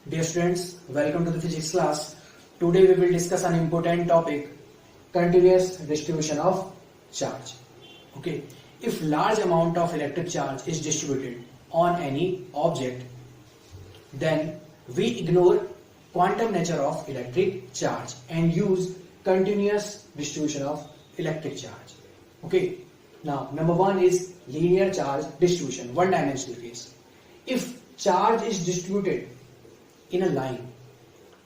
Dear students, welcome to the physics class. Today we will discuss an important topic, continuous distribution of charge. Okay, if large amount of electric charge is distributed on any object, then we ignore quantum nature of electric charge and use continuous distribution of electric charge. Okay, now number one is linear charge distribution, one dimensional case. If charge is distributed in a line,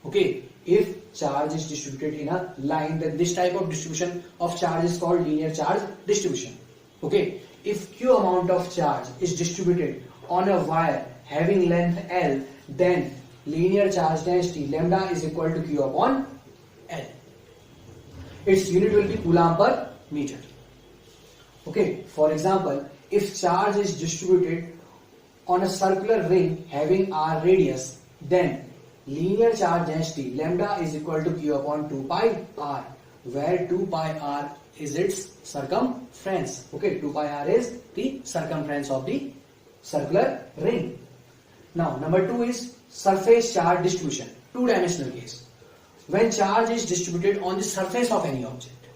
okay, if charge is distributed in a line, then this type of distribution of charge is called linear charge distribution. Okay, if q amount of charge is distributed on a wire having length L, then linear charge density lambda is equal to q upon L. Its unit will be coulomb per meter. Okay, for example, if charge is distributed on a circular ring having r radius, then linear charge density lambda is equal to q upon 2 pi r, where 2 pi r is its circumference. Okay, 2 pi r is the circumference of the circular ring. Now, number two is surface charge distribution, two-dimensional case. When charge is distributed on the surface of any object,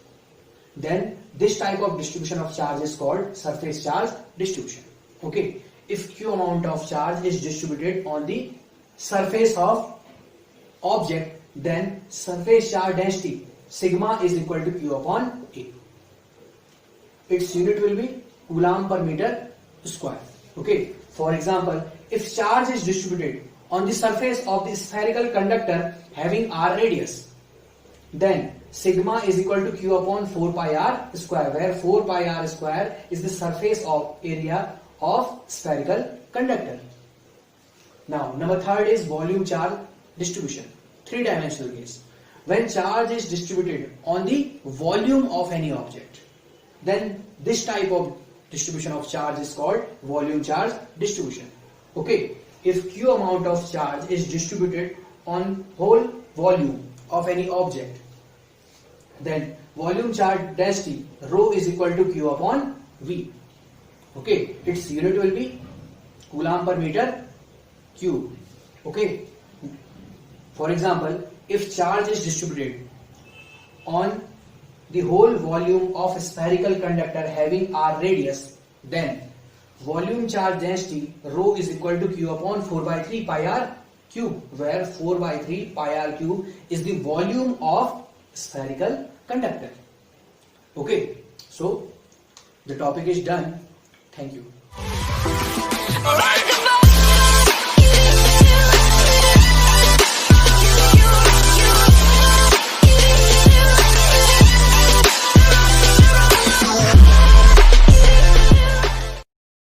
then this type of distribution of charge is called surface charge distribution. Okay, if q amount of charge is distributed on the surface of object, then surface charge density sigma is equal to q upon A. Its unit will be coulomb per meter square. Okay, for example, if charge is distributed on the surface of the spherical conductor having r radius, then sigma is equal to q upon 4 pi r square, where 4 pi r square is the surface of area of spherical conductor. Now, number third is volume charge distribution, three-dimensional case. When charge is distributed on the volume of any object, then this type of distribution of charge is called volume charge distribution. Okay, if q amount of charge is distributed on whole volume of any object, then volume charge density rho is equal to q upon v. Okay, its unit will be coulomb per meter cube. Okay, for example, if charge is distributed on the whole volume of a spherical conductor having r radius, then volume charge density rho is equal to q upon 4 by 3 pi r cube, where 4 by 3 pi r cube is the volume of spherical conductor. Okay, so the topic is done. Thank you.